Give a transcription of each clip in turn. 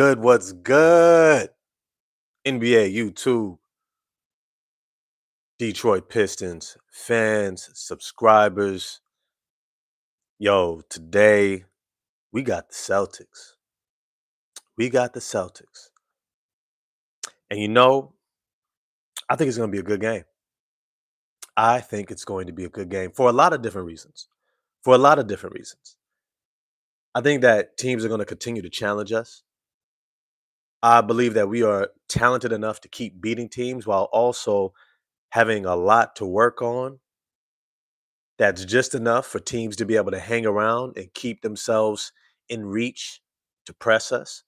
Good, what's good? NBA, YouTube, Detroit Pistons, fans, subscribers. Yo, today we got the Celtics. We got the Celtics. And I think it's going to be a good game. I think it's going to be a good game for a lot of different reasons. For a lot of different reasons. I think that teams are going to continue to challenge us. I believe that we are talented enough to keep beating teams while also having a lot to work on. That's just enough for teams to be able to hang around and keep themselves in reach to press us.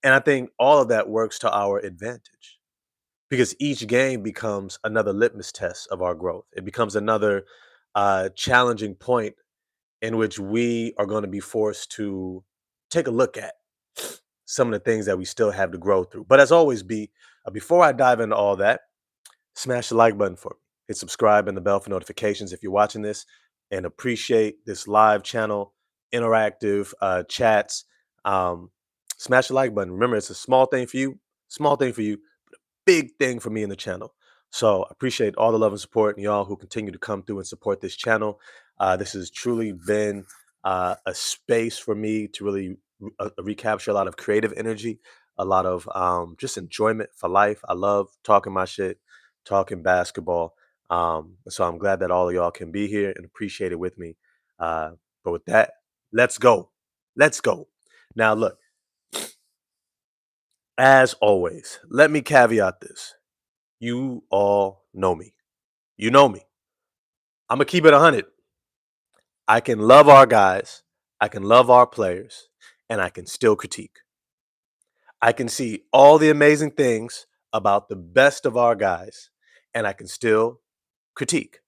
And I think all of that works to our advantage because each game becomes another litmus test of our growth. It becomes another challenging point in which we are going to be forced to take a look at some of the things that we still have to grow through. But as always, before I dive into all that, smash the like button for me. Hit subscribe and the bell for notifications if you're watching this, and appreciate this live channel, interactive chats. Um, Smash the like button. Remember, it's a small thing for you, but a big thing for me in the channel. So I appreciate all the love and support and y'all who continue to come through and support this channel. This has truly been a space for me to really recapture a lot of creative energy, a lot of just enjoyment for life. I love talking my shit, talking basketball. So I'm glad that all of y'all can be here and appreciate it with me. But with that, let's go. Let's go. Now, look, as always, let me caveat this. You all know me. You know me. I'm going to keep it 100. I can love our guys, I can love our players, and I can still critique. I can see all the amazing things about the best of our guys, and I can still critique.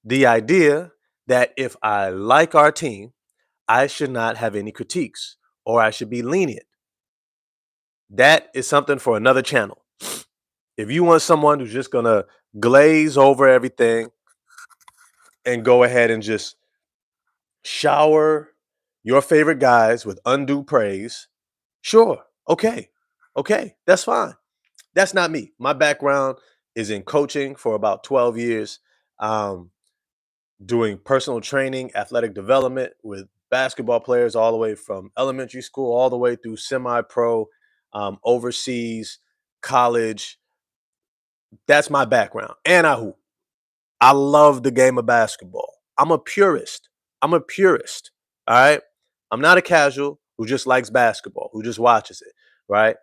The idea that if I like our team, I should not have any critiques or I should be lenient. That is something for another channel. If you want someone who's just going to glaze over everything and go ahead and just shower your favorite guys with undue praise, sure, okay, that's fine. That's not me. My background is in coaching for about 12 years. Um, Doing personal training, athletic development with basketball players all the way from elementary school all the way through semi-pro, overseas, college. That's my background. And I hoop. I love the game of basketball. I'm a purist. I'm a purist. All right. I'm not a casual who just likes basketball, who just watches it. Right.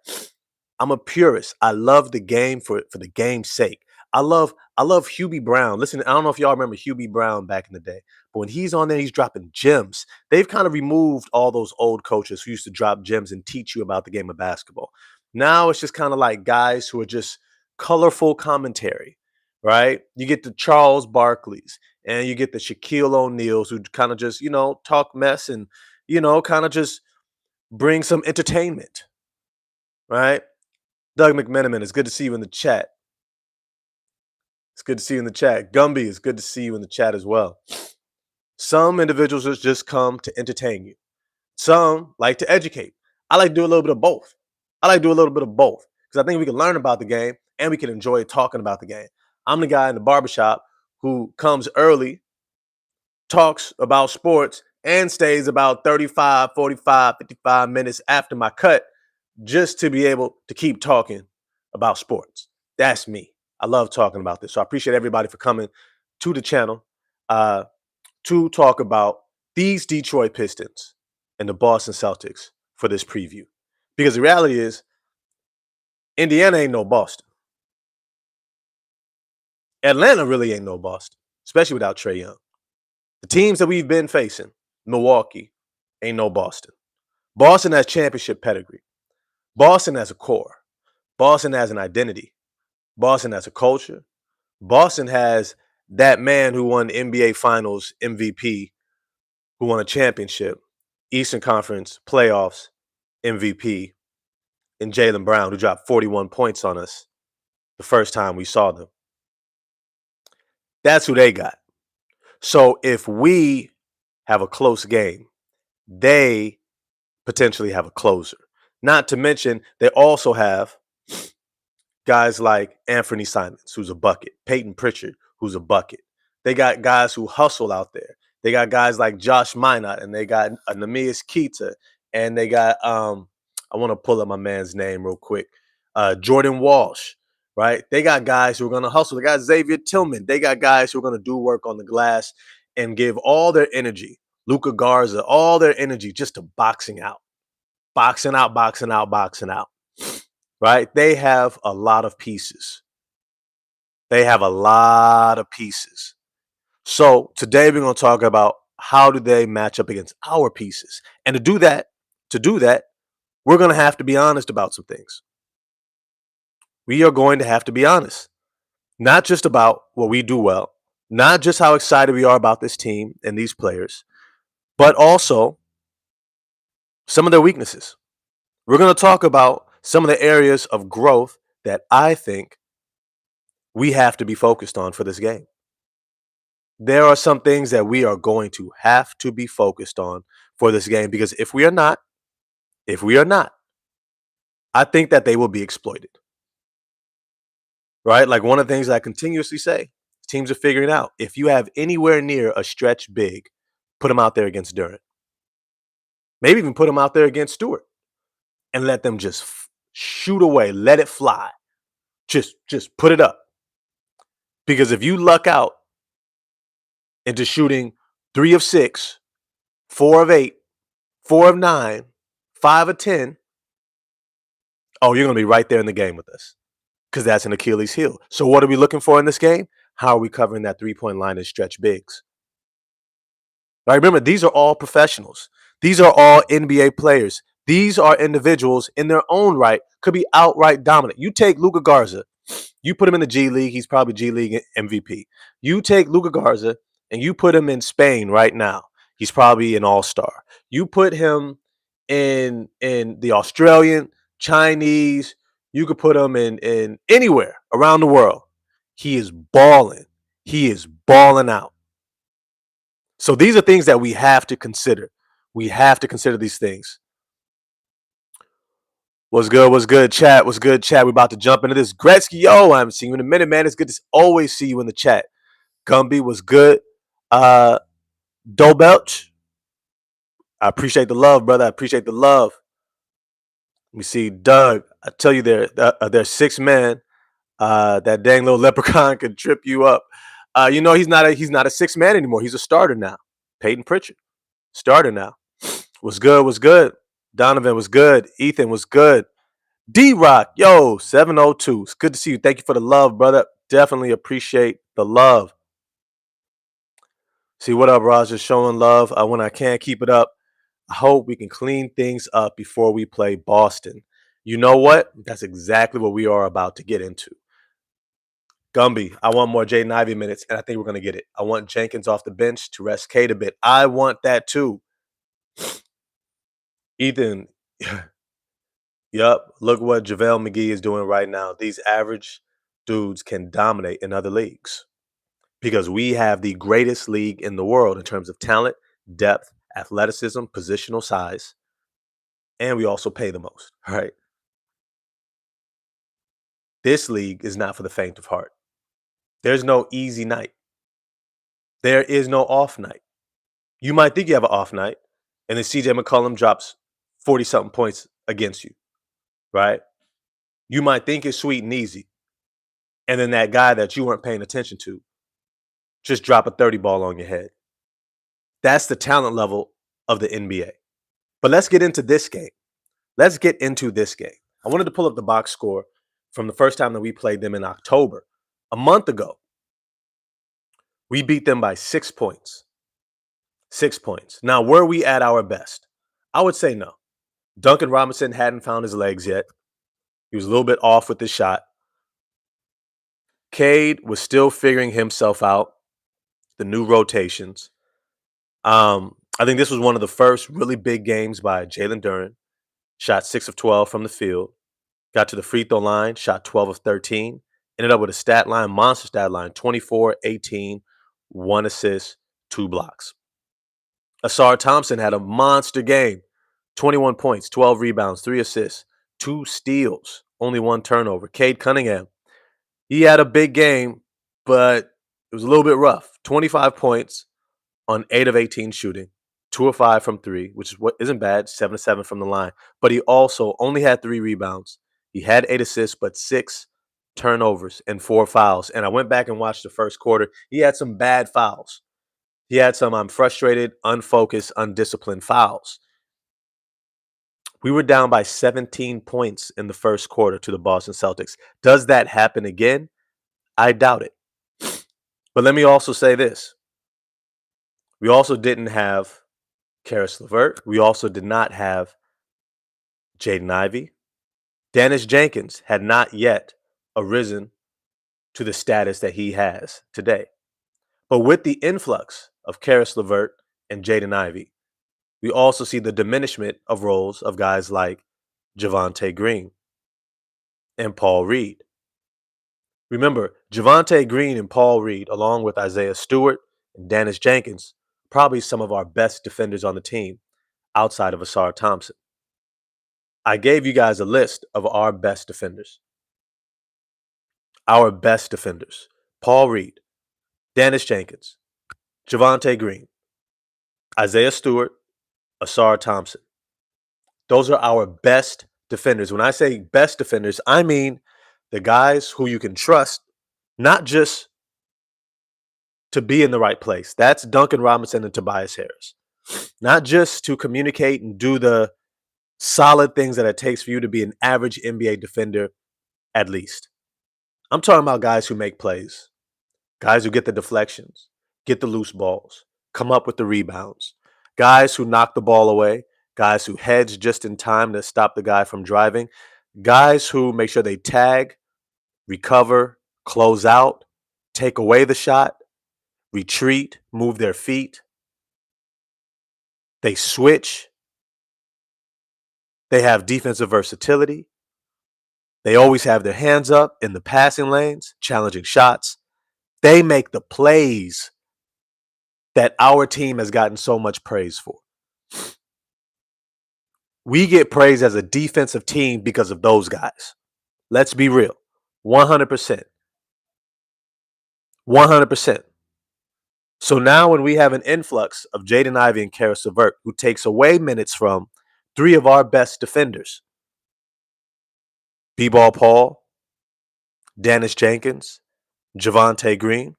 I'm a purist. I love the game for the game's sake. I love Hubie Brown. Listen, I don't know if y'all remember Hubie Brown back in the day, but when he's on there, he's dropping gems. They've kind of removed all those old coaches who used to drop gems and teach you about the game of basketball. Now it's just kind of like guys who are just colorful commentary, right? You get the Charles Barkleys and you get the Shaquille O'Neals who kind of just, talk mess and, kind of just bring some entertainment, right? Doug McMenamin, it's good to see you in the chat. It's good to see you in the chat. Gumby, it's good to see you in the chat as well. Some individuals just come to entertain you. Some like to educate. I like to do a little bit of both. Because I think we can learn about the game and we can enjoy talking about the game. I'm the guy in the barbershop who comes early, talks about sports, and stays about 35, 45, 55 minutes after my cut just to be able to keep talking about sports. That's me. I love talking about this. So I appreciate everybody for coming to the channel uh, to talk about these Detroit Pistons and the Boston Celtics for this preview. Because the reality is, Indiana ain't no Boston. Atlanta really ain't no Boston, especially without Trae Young. The teams that we've been facing, Milwaukee, ain't no Boston. Boston has championship pedigree. Boston has a core. Boston has an identity. Boston has a culture. Boston has that man who won the NBA Finals MVP, who won a championship, Eastern Conference playoffs MVP, and Jaylen Brown, who dropped 41 points on us the first time we saw them. That's who they got. So if we have a close game, they potentially have a closer. Not to mention, they also have guys like Anthony Simons, who's a bucket, Peyton Pritchard, who's a bucket. They got guys who hustle out there. They got guys like Josh Minot, and they got Anemias Keita, and they got I want to pull up my man's name real quick, Jordan Walsh, right? They got guys who are going to hustle. They got Xavier Tillman. They got guys who are going to do work on the glass and give all their energy, Luka Garza, all their energy just to boxing out, boxing out, boxing out, boxing out. Right? They have a lot of pieces. They have a lot of pieces. So today we're going to talk about how do they match up against our pieces. And to do that, we're going to have to be honest about some things. We are going to have to be honest. Not just about what we do well, not just how excited we are about this team and these players, but also some of their weaknesses. We're going to talk about some of the areas of growth that I think we have to be focused on for this game. There are some things that we are going to have to be focused on for this game, because if we are not, I think that they will be exploited. Right? Like one of the things I continuously say, teams are figuring out, if you have anywhere near a stretch big, put them out there against Durant. Maybe even put them out there against Stewart and let them just shoot away, let it fly. Just put it up. Because if you luck out into shooting 3 of 6, 4 of 8, 4 of 9, 5 of 10, oh, you're going to be right there in the game with us, because that's an Achilles heel. So what are we looking for in this game? How are we covering that three-point line and stretch bigs? Right, remember, these are all professionals. These are all NBA players. These are individuals in their own right, could be outright dominant. You take Luka Garza, you put him in the G League, he's probably G League MVP. You take Luka Garza and you put him in Spain right now, he's probably an all-star. You put him in the Australian, Chinese, you could put him in anywhere around the world. He is balling. He is balling out. So these are things that we have to consider. We have to consider these things. What's good? What's good, chat? What's good, chat? We're about to jump into this. Gretzky, yo, I haven't seen you in a minute, man. It's good to always see you in the chat. Gumby, was good? Dobelch, I appreciate the love, brother. I appreciate the love. Let me see, Doug. I tell you, there's 6 men. That dang little leprechaun could trip you up. You know, he's not a 6th man anymore. He's a starter now. Peyton Pritchard, starter now. Was good? Was good? Donovan was good. Ethan was good. D-Rock, yo, 702. It's good to see you. Thank you for the love, brother. Definitely appreciate the love. See, what up, Raj? Just showing love when I can't keep it up. I hope we can clean things up before we play Boston. You know what? That's exactly what we are about to get into. Gumby, I want more Jaden Ivey minutes, and I think we're going to get it. I want Jenkins off the bench to rest Cade a bit. I want that too. Ethan, yep, look what JaVale McGee is doing right now. These average dudes can dominate in other leagues because we have the greatest league in the world in terms of talent, depth, athleticism, positional size, and we also pay the most, right? This league is not for the faint of heart. There's no easy night. There is no off night. You might think you have an off night, and then CJ McCollum drops 40-something points against you, right? You might think it's sweet and easy, and then that guy that you weren't paying attention to just drop a 30 ball on your head. That's the talent level of the NBA. But let's get into this game. I wanted to pull up the box score from the first time that we played them in October. A month ago, we beat them by 6 points. 6 points. Now, were we at our best? I would say no. Duncan Robinson hadn't found his legs yet. He was a little bit off with his shot. Cade was still figuring himself out, the new rotations. I think this was one of the first really big games by Jalen Duren. Shot 6 of 12 from the field. Got to the free throw line, shot 12 of 13. Ended up with a monster stat line, 24, 18, 1 assist, 2 blocks. Asar Thompson had a monster game, 21 points, 12 rebounds, 3 assists, 2 steals, only 1 turnover. Cade Cunningham, he had a big game, but it was a little bit rough. 25 points on 8 of 18 shooting, 2 of 5 from 3, which is what isn't bad, 7 of 7 from the line. But he also only had 3 rebounds. He had 8 assists, but 6 turnovers and 4 fouls. And I went back and watched the first quarter. He had some bad fouls. He had some I'm frustrated, unfocused, undisciplined fouls. We were down by 17 points in the first quarter to the Boston Celtics. Does that happen again? I doubt it. But let me also say this. We also didn't have Karis LeVert. We also did not have Jaden Ivey. Dennis Jenkins had not yet arisen to the status that he has today. But with the influx of Karis LeVert and Jaden Ivey, we also see the diminishment of roles of guys like Javonte Green and Paul Reed. Remember, Javonte Green and Paul Reed, along with Isaiah Stewart and Dennis Jenkins, probably some of our best defenders on the team outside of Asar Thompson. I gave you guys a list of our best defenders. Our best defenders. Paul Reed, Dennis Jenkins, Javonte Green, Isaiah Stewart, Asar Thompson. Those are our best defenders. When I say best defenders, I mean the guys who you can trust, not just to be in the right place. That's Duncan Robinson and Tobias Harris. Not just to communicate and do the solid things that it takes for you to be an average NBA defender, at least. I'm talking about guys who make plays, guys who get the deflections, get the loose balls, come up with the rebounds, guys who knock the ball away, guys who hedge just in time to stop the guy from driving, guys who make sure they tag, recover, close out, take away the shot, retreat, move their feet. They switch. They have defensive versatility. They always have their hands up in the passing lanes, challenging shots. They make the plays that our team has gotten so much praise for. We get praised as a defensive team because of those guys. Let's be real. 100%. 100%. So now when we have an influx of Jaden Ivey and Karis LeVert, who takes away minutes from 3 of our best defenders, B-Ball Paul, Dennis Jenkins, Javonte Green,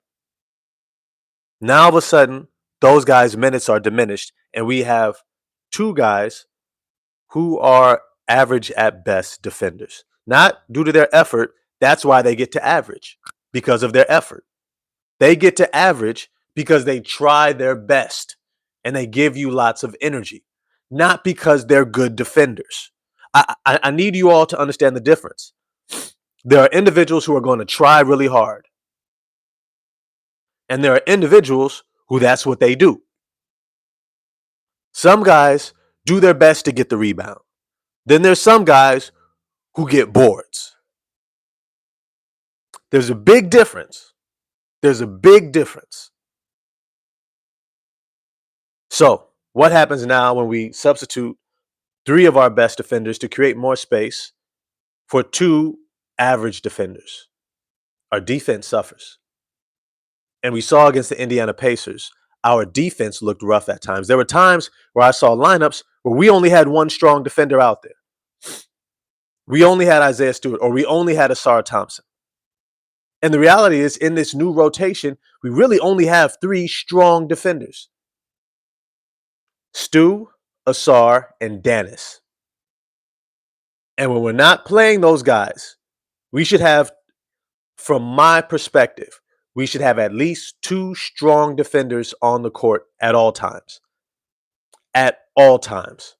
now all of a sudden, those guys' minutes are diminished, and we have 2 guys who are average at best defenders. Not due to their effort. That's why they get to average, because of their effort. They get to average because they try their best and they give you lots of energy, not because they're good defenders. I need you all to understand the difference. There are individuals who are going to try really hard, and there are individuals who that's what they do. Some guys do their best to get the rebound. Then there's some guys who get boards. There's a big difference. There's a big difference. So, what happens now when we substitute 3 of our best defenders to create more space for 2 average defenders? Our defense suffers. And we saw against the Indiana Pacers, our defense looked rough at times. There were times where I saw lineups where we only had 1 strong defender out there. We only had Isaiah Stewart, or we only had Asar Thompson. And the reality is, in this new rotation, we really only have 3 strong defenders: Stu, Asar, and Dennis. And when we're not playing those guys, we should have, from my perspective, we should have at least 2 strong defenders on the court at all times. At all times.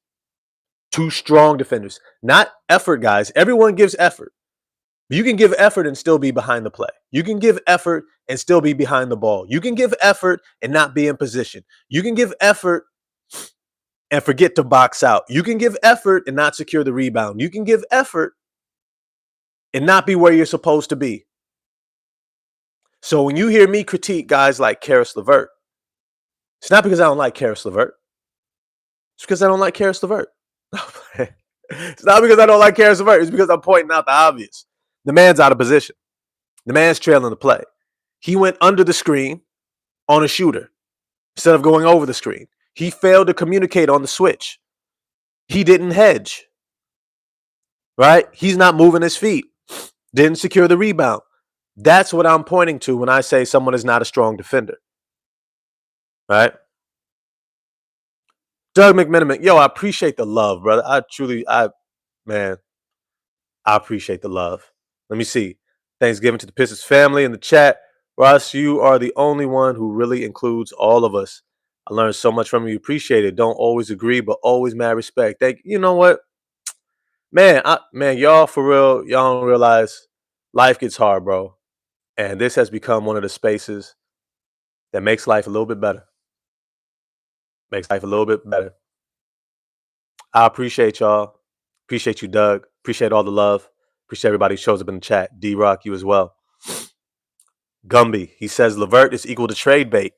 2 strong defenders. Not effort guys. Everyone gives effort. You can give effort and still be behind the play. You can give effort and still be behind the ball. You can give effort and not be in position. You can give effort and forget to box out. You can give effort and not secure the rebound. You can give effort and not be where you're supposed to be. So when you hear me critique guys like Karis LeVert, it's not because I don't like Karis LeVert. It's because I don't like Karis LeVert. It's not because I don't like Karis LeVert. It's because I'm pointing out the obvious. The man's out of position. The man's trailing the play. He went under the screen on a shooter instead of going over the screen. He failed to communicate on the switch. He didn't hedge, right? He's not moving his feet. Didn't secure the rebound. That's what I'm pointing to when I say someone is not a strong defender, right? Doug McMenamin, yo, I appreciate the love, brother. Man, I appreciate the love. Let me see. Thanksgiving to the Pistons family in the chat. Ross, you are the only one who really includes all of us. I learned so much from you. Appreciate it. Don't always agree, but always mad respect. Thank you. You know what? Man, y'all for real, y'all don't realize life gets hard, bro. And this has become one of the spaces that makes life a little bit better. Makes life a little bit better. I appreciate y'all. Appreciate you, Doug. Appreciate all the love. Appreciate everybody who shows up in the chat. D-Rock, you as well. Gumby, he says LeVert is equal to trade bait.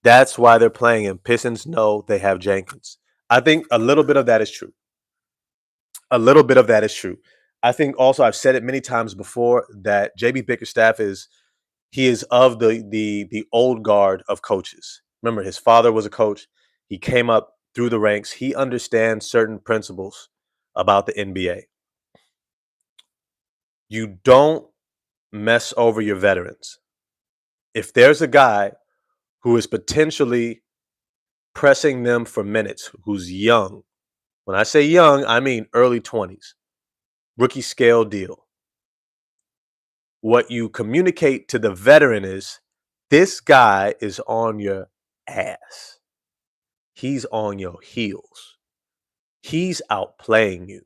That's why they're playing him. Pistons know they have Jenkins. I think a little bit of that is true. A little bit of that is true. I think also I've said it many times before that JB Bickerstaff is of the old guard of coaches. Remember, his father was a coach. He came up through the ranks. He understands certain principles about the NBA. You don't mess over your veterans. If there's a guy who is potentially pressing them for minutes, who's young, when I say young, I mean early 20s, rookie scale deal. What you communicate to the veteran is this guy is on your ass. He's on your heels. He's outplaying you.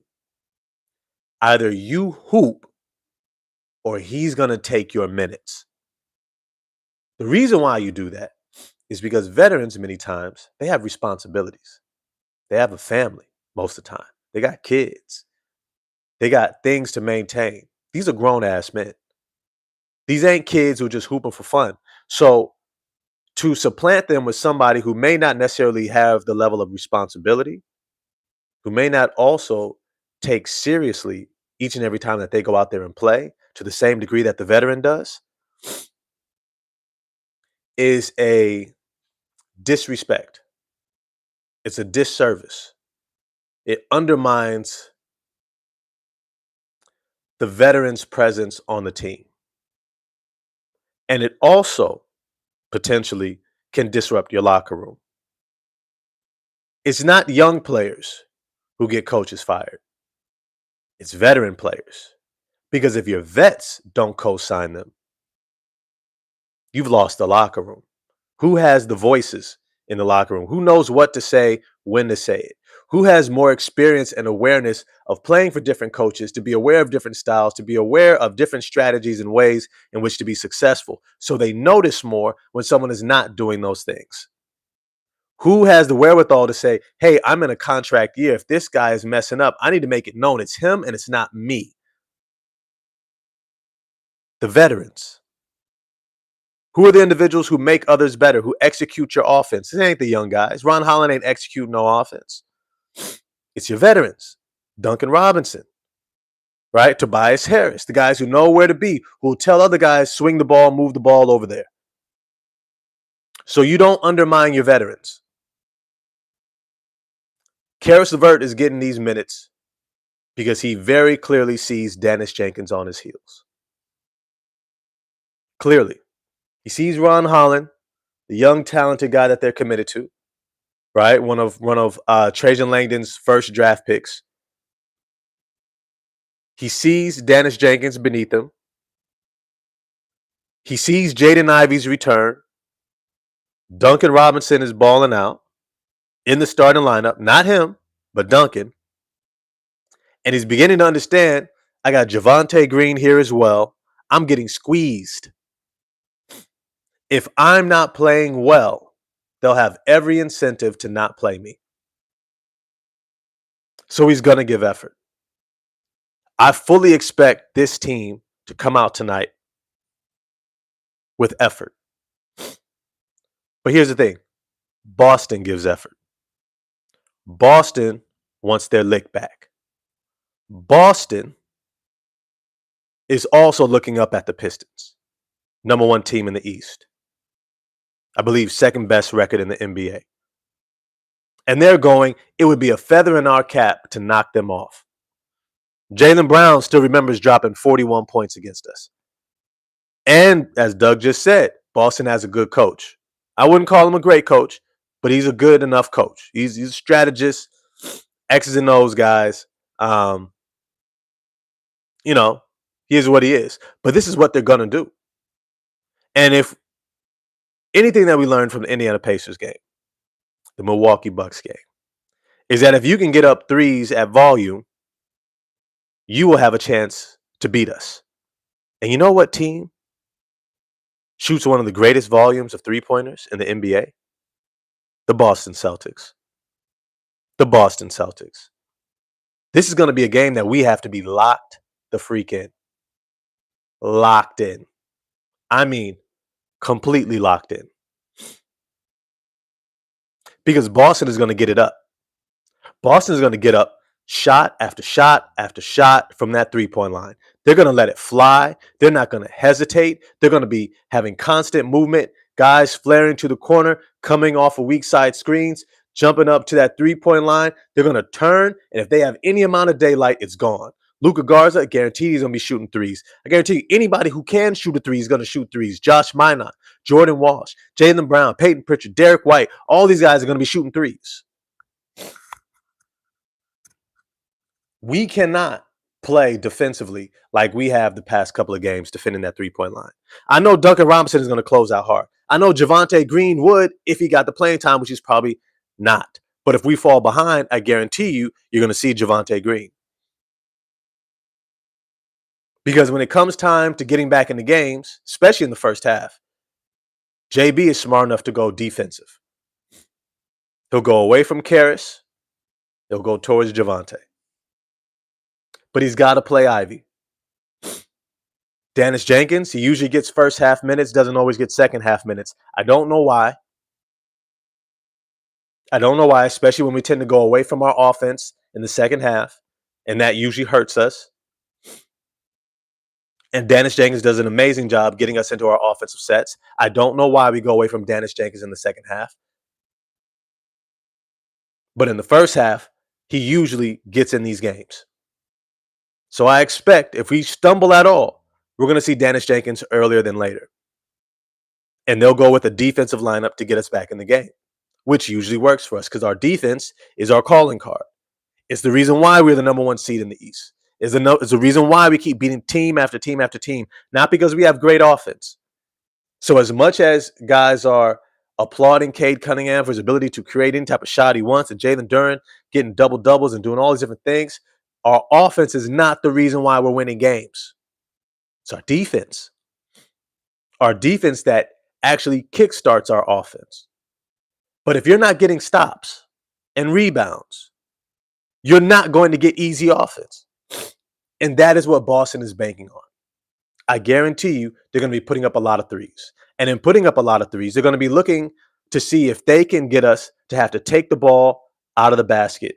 Either you hoop or he's going to take your minutes. The reason why you do that is because veterans, many times, they have responsibilities. They have a family most of the time. They got kids. They got things to maintain. These are grown-ass men. These ain't kids who are just hooping for fun. So to supplant them with somebody who may not necessarily have the level of responsibility, who may not also take seriously each and every time that they go out there and play to the same degree that the veteran does, is a disrespect. It's a disservice. It undermines the veteran's presence on the team. And it also potentially can disrupt your locker room. It's not young players who get coaches fired. It's veteran players. Because if your vets don't co-sign them, you've lost the locker room. Who has the voices in the locker room? Who knows what to say, when to say it? Who has more experience and awareness of playing for different coaches, to be aware of different styles, to be aware of different strategies and ways in which to be successful, so they notice more when someone is not doing those things? Who has the wherewithal to say, hey, I'm in a contract year. If this guy is messing up, I need to make it known it's him and it's not me. The veterans. Who are the individuals who make others better, who execute your offense? It ain't the young guys. Ron Holland ain't executing no offense. It's your veterans. Duncan Robinson, right? Tobias Harris, the guys who know where to be, who will tell other guys, swing the ball, move the ball over there. So you don't undermine your veterans. Karis LeVert is getting these minutes because he very clearly sees Dennis Jenkins on his heels. Clearly. He sees Ron Holland, the young, talented guy that they're committed to, right? One of Trajan Langdon's first draft picks. He sees Dennis Jenkins beneath him. He sees Jaden Ivey's return. Duncan Robinson is balling out in the starting lineup. Not him, but Duncan. And he's beginning to understand, I got Javonte Green here as well. I'm getting squeezed. If I'm not playing well, they'll have every incentive to not play me. So he's going to give effort. I fully expect this team to come out tonight with effort. But here's the thing. Boston gives effort. Boston wants their lick back. Boston is also looking up at the Pistons, number one team in the East. I believe second best record in the NBA. And they're going, it would be a feather in our cap to knock them off. Jaylen Brown still remembers dropping 41 points against us. And as Doug just said, Boston has a good coach. I wouldn't call him a great coach, but he's a good enough coach. He's a strategist, X's and O's guys. You know, he is what he is. But this is what they're going to do. And if anything that we learned from the Indiana Pacers game, the Milwaukee Bucks game, is that if you can get up threes at volume, you will have a chance to beat us. And you know what team shoots one of the greatest volumes of three-pointers in the NBA? The Boston Celtics. The Boston Celtics. This is going to be a game that we have to be locked the freak in. Locked in. I mean, completely locked in. Because Boston is going to get it up. Boston is going to get up shot after shot after shot from that three-point line. They're going to let it fly. They're not going to hesitate. They're going to be having constant movement, guys flaring to the corner, coming off of weak side screens, jumping up to that three-point line. They're going to turn, and if they have any amount of daylight, it's gone. Luka Garza, I guarantee he's going to be shooting threes. I guarantee you anybody who can shoot a three is going to shoot threes. Josh Minot, Jordan Walsh, Jaylen Brown, Peyton Pritchard, Derek White, all these guys are going to be shooting threes. We cannot play defensively like we have the past couple of games defending that three-point line. I know Duncan Robinson is going to close out hard. I know Javonte Green would if he got the playing time, which he's probably not. But if we fall behind, I guarantee you, you're going to see Javonte Green. Because when it comes time to getting back into games, especially in the first half, JB is smart enough to go defensive. He'll go away from Karras. He'll go towards Javonte. But he's got to play Ivy. Dennis Jenkins, he usually gets first half minutes, doesn't always get second half minutes. I don't know why. Especially when we tend to go away from our offense in the second half, and that usually hurts us. And Dennis Jenkins does an amazing job getting us into our offensive sets. I don't know why we go away from Dennis Jenkins in the second half. But in the first half, he usually gets in these games. So I expect if we stumble at all, we're going to see Dennis Jenkins earlier than later. And they'll go with a defensive lineup to get us back in the game, which usually works for us because our defense is our calling card. It's the reason why we're the number one seed in the East. It's the reason why we keep beating team after team after team, not because we have great offense. So as much as guys are applauding Cade Cunningham for his ability to create any type of shot he wants, and Jalen Duren getting double-doubles and doing all these different things, our offense is not the reason why we're winning games. It's our defense. Our defense that actually kickstarts our offense. But if you're not getting stops and rebounds, you're not going to get easy offense. And that is what Boston is banking on. I guarantee you they're going to be putting up a lot of threes. And in putting up a lot of threes, they're going to be looking to see if they can get us to have to take the ball out of the basket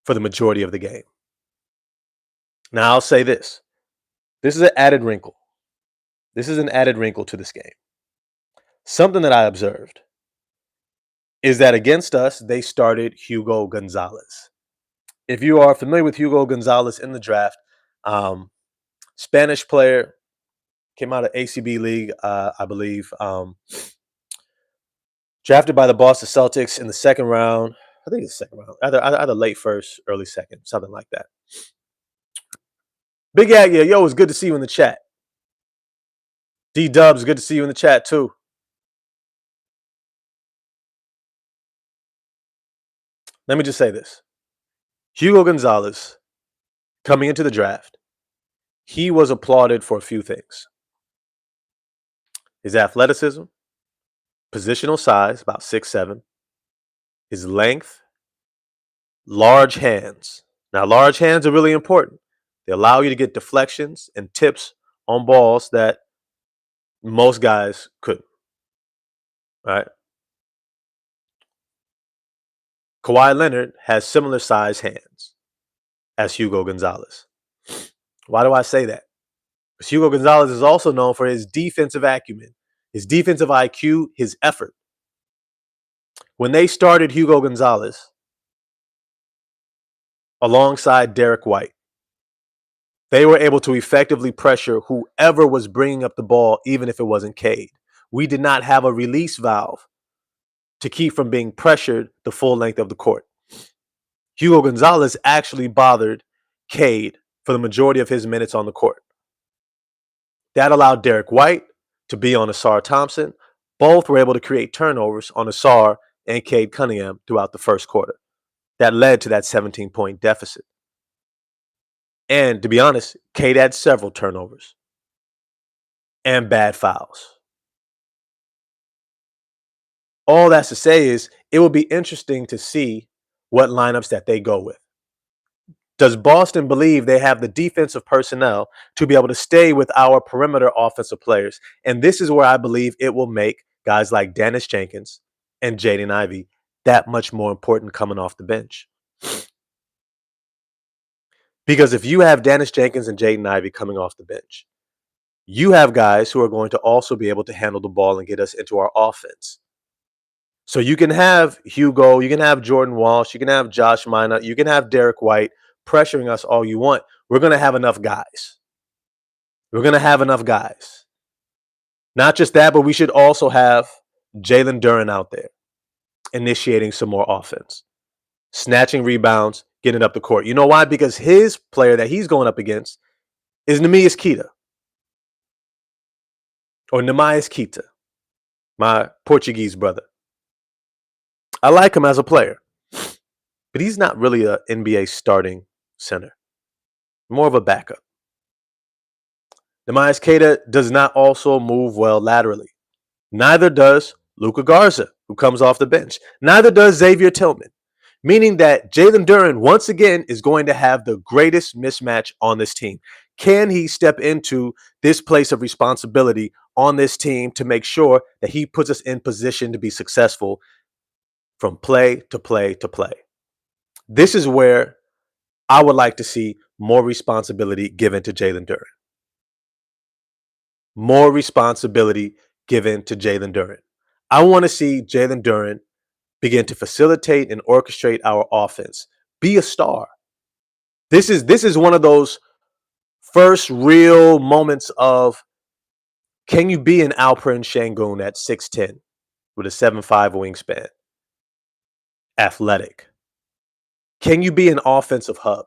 for the majority of the game. Now, I'll say this. This is an added wrinkle. This is an added wrinkle to this game. Something that I observed is that against us, they started Hugo Gonzalez. If you are familiar with Hugo Gonzalez in the draft, Spanish player, came out of ACB League, I believe. Drafted by the Boston Celtics in the second round. I think it's the second round. Either late first, early second, something like that. Big Aggie, yo, it's good to see you in the chat. D-Dubs, good to see you in the chat too. Let me just say this. Hugo Gonzalez, coming into the draft, he was applauded for a few things. His athleticism, positional size, about 6'7", his length, large hands. Now, large hands are really important. They allow you to get deflections and tips on balls that most guys couldn't. Right? Kawhi Leonard has similar size hands as Hugo Gonzalez. Why do I say that? Because Hugo Gonzalez is also known for his defensive acumen, his defensive IQ, his effort. When they started Hugo Gonzalez alongside Derek White, they were able to effectively pressure whoever was bringing up the ball, even if it wasn't Cade. We did not have a release valve to keep from being pressured the full length of the court. Hugo Gonzalez actually bothered Cade for the majority of his minutes on the court. That allowed Derek White to be on Asar Thompson. Both were able to create turnovers on Asar and Cade Cunningham throughout the first quarter. That led to that 17-point deficit. And to be honest, Cade had several turnovers and bad fouls. All that's to say is it will be interesting to see what lineups that they go with. Does Boston believe they have the defensive personnel to be able to stay with our perimeter offensive players? And this is where I believe it will make guys like Dennis Jenkins and Jaden Ivey that much more important coming off the bench. Because if you have Dennis Jenkins and Jaden Ivey coming off the bench, you have guys who are going to also be able to handle the ball and get us into our offense. So you can have Hugo, you can have Jordan Walsh, you can have Josh Minott, you can have Derek White pressuring us all you want. We're going to have enough guys. We're going to have enough guys. Not just that, but we should also have Jalen Duren out there initiating some more offense, snatching rebounds, getting up the court. You know why? Because his player that he's going up against is Nemias Queta. Or Nemias Queta, my Portuguese brother. I like him as a player, but he's not really an NBA starting center. More of a backup. Nemias Queta does not also move well laterally. Neither does Luka Garza, who comes off the bench. Neither does Xavier Tillman. Meaning that Jalen Duren, once again, is going to have the greatest mismatch on this team. Can he step into this place of responsibility on this team to make sure that he puts us in position to be successful from play to play to play? This is where I would like to see more responsibility given to Jalen Duren. More responsibility given to Jalen Duren. I want to see Jalen Duren begin to facilitate and orchestrate our offense. Be a star. This is one of those first real moments of, can you be an Alperen Şengün at 6'10 with a 7'5 wingspan? Athletic. Can you be an offensive hub?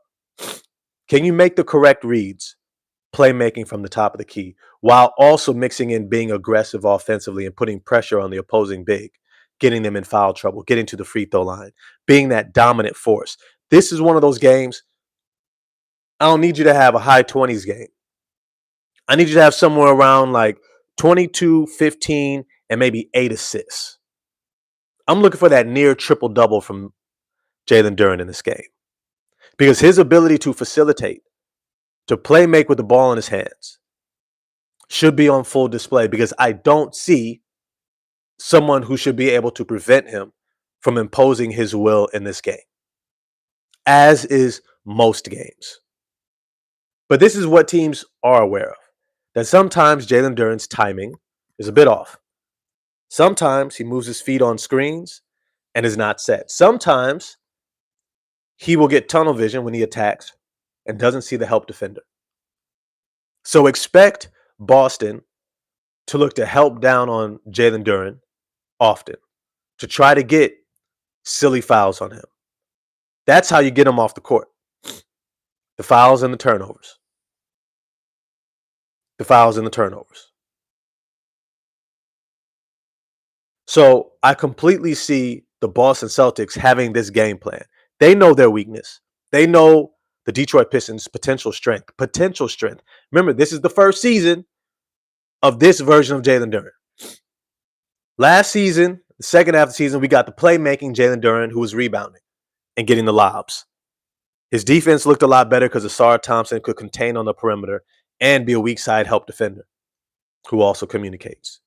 Can you make the correct reads, playmaking from the top of the key, while also mixing in being aggressive offensively and putting pressure on the opposing big, getting them in foul trouble, getting to the free throw line, being that dominant force? This is one of those games. I don't need you to have a high 20s game. I need you to have somewhere around like 22, 15, and maybe 8 assists. I'm looking for that near triple-double from Jalen Duren in this game. Because his ability to facilitate, to play make with the ball in his hands, should be on full display, because I don't see someone who should be able to prevent him from imposing his will in this game, as is most games. But this is what teams are aware of, that sometimes Jalen Duren's timing is a bit off. Sometimes he moves his feet on screens and is not set. Sometimes he will get tunnel vision when he attacks and doesn't see the help defender. So expect Boston to look to help down on Jalen Duren often, to try to get silly fouls on him. That's how you get him off the court. The fouls and the turnovers. The fouls and the turnovers. So I completely see the Boston Celtics having this game plan. They know their weakness. They know the Detroit Pistons' potential strength. Potential strength. Remember, this is the first season of this version of Jalen Duren. Last season, the second half of the season, we got the playmaking Jalen Duren, who was rebounding and getting the lobs. His defense looked a lot better because Asar Thompson could contain on the perimeter and be a weak side help defender who also communicates.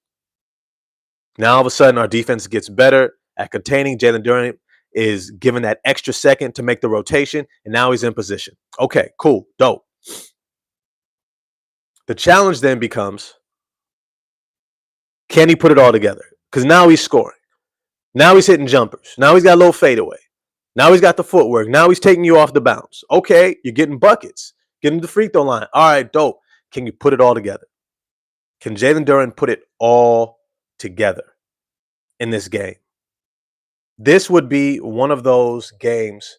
Now, all of a sudden, our defense gets better at containing Jalen Duren, is given that extra second to make the rotation, and now he's in position. Okay, cool, dope. The challenge then becomes, can he put it all together? Because now he's scoring. Now he's hitting jumpers. Now he's got a little fadeaway. Now he's got the footwork. Now he's taking you off the bounce. Okay, you're getting buckets. Getting the free throw line. All right, dope. Can you put it all together? Can Jalen Duren put it all together in this game? This would be one of those games,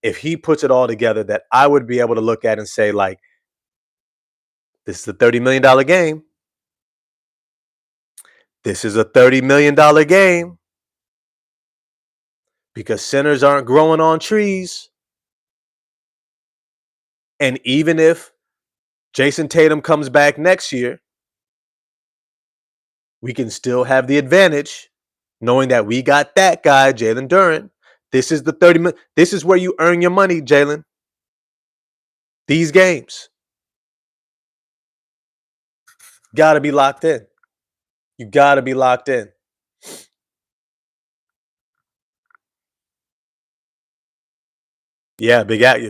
if he puts it all together, that I would be able to look at and say, like, this is a $30 million game. This is a $30 million game. Because centers aren't growing on trees. And even if Jason Tatum comes back next year, we can still have the advantage knowing that we got that guy, Jalen Duren. This is the 30 million. This is where you earn your money, Jalen. These games. Got to be locked in. You got to be locked in. Yeah,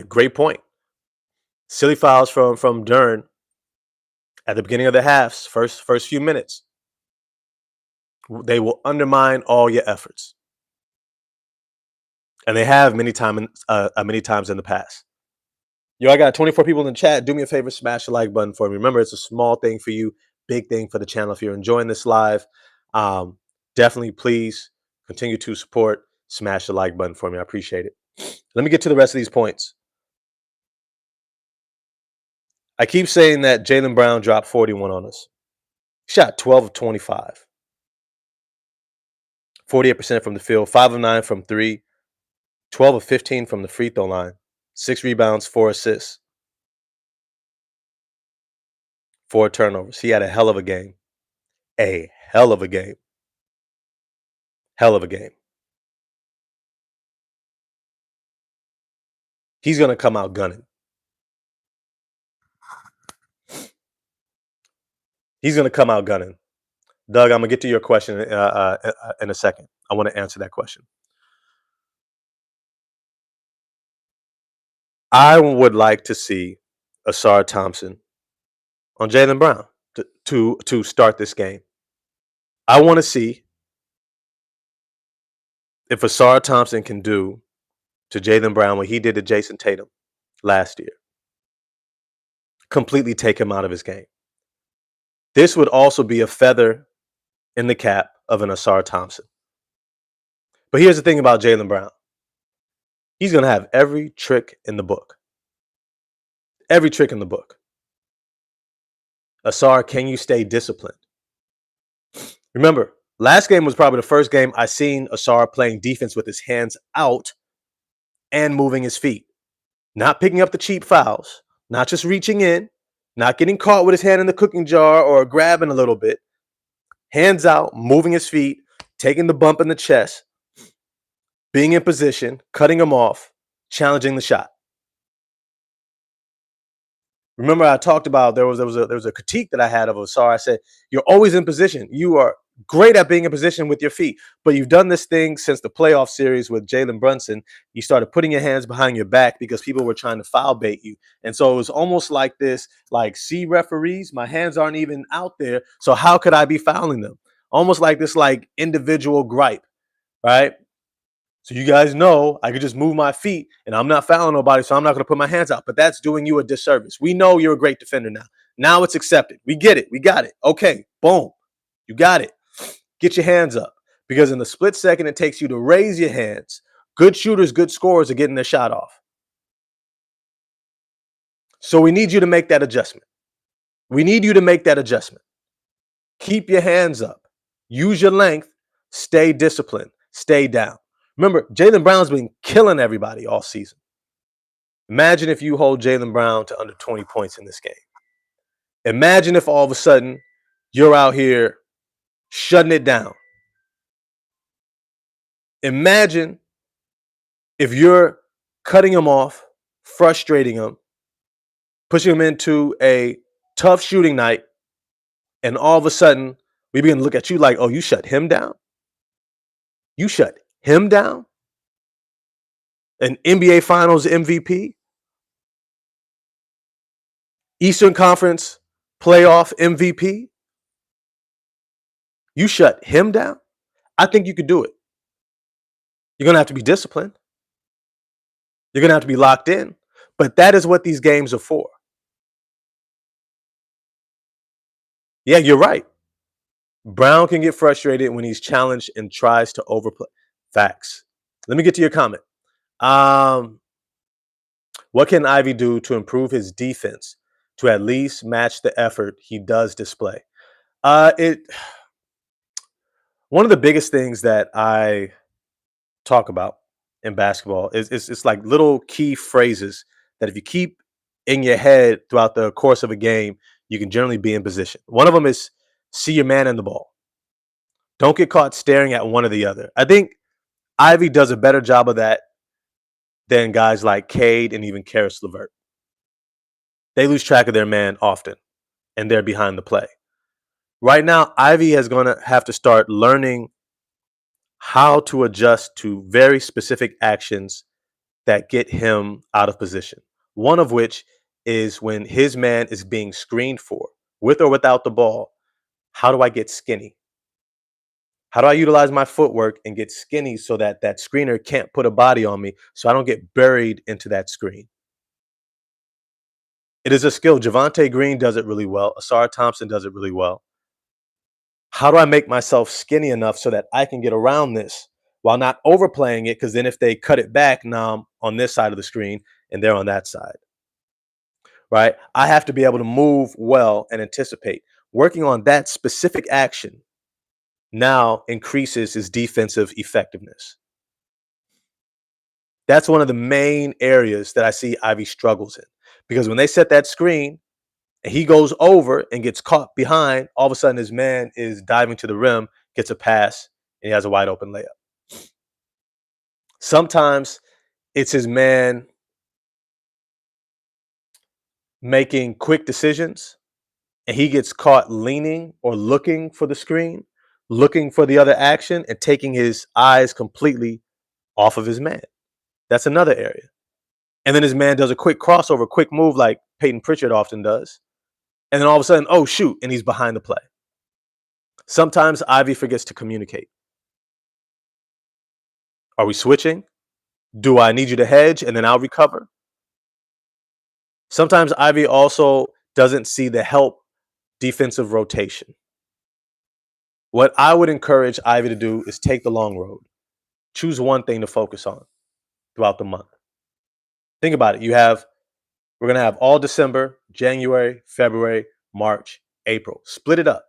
great point. Silly fouls from Duren at the beginning of the halves, first few minutes. They will undermine all your efforts. And they have many times in the past. Yo, I got 24 people in the chat. Do me a favor, smash the like button for me. Remember, it's a small thing for you, big thing for the channel. If you're enjoying this live, definitely please continue to support. Smash the like button for me. I appreciate it. Let me get to the rest of these points. I keep saying that Jaylen Brown dropped 41 on us. Shot 12 of 25. 48% from the field, 5 of 9 from 3, 12 of 15 from the free throw line, 6 rebounds, 4 assists, 4 turnovers. He had a hell of a game. A hell of a game. Hell of a game. He's going to come out gunning. He's going to come out gunning. Doug, I'm going to get to your question in a second. I want to answer that question. I would like to see Asar Thompson on Jaylen Brown to start this game. I want to see if Asar Thompson can do to Jaylen Brown what he did to Jason Tatum last year. Completely take him out of his game. This would also be a feather in the cap of an Asar Thompson. But here's the thing about Jaylen Brown. He's going to have every trick in the book. Every trick in the book. Asar, can you stay disciplined? Remember, last game was probably the first game I seen Asar playing defense with his hands out and moving his feet. Not picking up the cheap fouls. Not just reaching in. Not getting caught with his hand in the cooking jar or grabbing a little bit. Hands out, moving his feet, taking the bump in the chest, being in position, cutting him off, challenging the shot. Remember, I talked about there was a critique that I had of Asar. I said, you're always in position. You are great at being in position with your feet, but you've done this thing since the playoff series with Jalen Brunson. You started putting your hands behind your back because people were trying to foul bait you. And so it was almost like this, like, see, referees, my hands aren't even out there, so how could I be fouling them? Almost like this, like, individual gripe, right? So you guys know I could just move my feet and I'm not fouling nobody, so I'm not going to put my hands out. But that's doing you a disservice. We know you're a great defender now. Now it's accepted. We get it. We got it. Okay, boom. You got it. Get your hands up. Because in the split second it takes you to raise your hands, good shooters, good scorers are getting their shot off. So we need you to make that adjustment. We need you to make that adjustment. Keep your hands up. Use your length. Stay disciplined. Stay down. Remember, Jaylen Brown's been killing everybody all season. Imagine if you hold Jaylen Brown to under 20 points in this game. Imagine if all of a sudden you're out here shutting it down. Imagine if you're cutting him off, frustrating him, pushing him into a tough shooting night, and all of a sudden we begin to look at you like, oh, you shut him down? You shut him down? an NBA Finals MVP, Eastern Conference playoff MVP. You shut him down? I think you could do it. You're going to have to be disciplined. You're going to have to be locked in. But that is what these games are for. Yeah, you're right. Brown can get frustrated when he's challenged and tries to overplay. Facts. Let me get to your comment. What can Ivy do to improve his defense to at least match the effort he does display? It One of the biggest things that I talk about in basketball is it's like little key phrases that if you keep in your head throughout the course of a game, you can generally be in position. One of them is see your man in the ball. Don't get caught staring at one or the other. I think Ivy does a better job of that than guys like Cade and even Karis LeVert. They lose track of their man often, and they're behind the play. Right now, Ivy is going to have to start learning how to adjust to very specific actions that get him out of position. One of which is when his man is being screened for, with or without the ball. How do I get skinny? How do I utilize my footwork and get skinny so that that screener can't put a body on me so I don't get buried into that screen? It is a skill. Javonte Green does it really well. Asar Thompson does it really well. How do I make myself skinny enough so that I can get around this while not overplaying it? Because then if they cut it back, now I'm on this side of the screen and they're on that side, right? I have to be able to move well and anticipate. Working on that specific action now increases his defensive effectiveness. That's one of the main areas that I see Ivy struggles in. Because when they set that screen and he goes over and gets caught behind, all of a sudden his man is diving to the rim, gets a pass, and he has a wide open layup. Sometimes it's his man making quick decisions and he gets caught leaning or looking for the screen, looking for the other action, and taking his eyes completely off of his man. That's another area. And then his man does a quick crossover, quick move like Peyton Pritchard often does. And then all of a sudden, oh, shoot, and he's behind the play. Sometimes Ivy forgets to communicate. Are we switching? Do I need you to hedge and then I'll recover? Sometimes Ivy also doesn't see the help defensive rotation. What I would encourage Ivy to do is take the long road. Choose one thing to focus on throughout the month. Think about it. We're going to have all December, January, February, March, April. Split it up.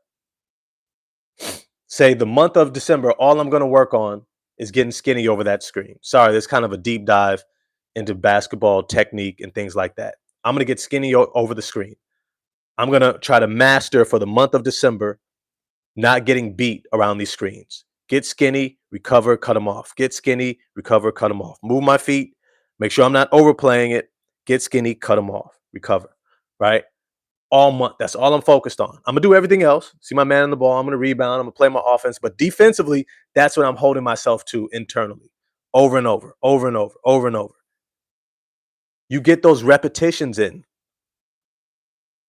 Say the month of December, all I'm going to work on is getting skinny over that screen. Sorry, there's kind of a deep dive into basketball technique and things like that. I'm going to get skinny over the screen. I'm going to try to master for the month of December not getting beat around these screens. Get skinny, recover, cut them off. Get skinny, recover, cut them off. Move my feet. Make sure I'm not overplaying it. Get skinny, cut them off, recover, right? All month. That's all I'm focused on. I'm going to do everything else. See my man on the ball. I'm going to rebound. I'm going to play my offense. But defensively, that's what I'm holding myself to internally. Over and over, over and over, over and over. You get those repetitions in.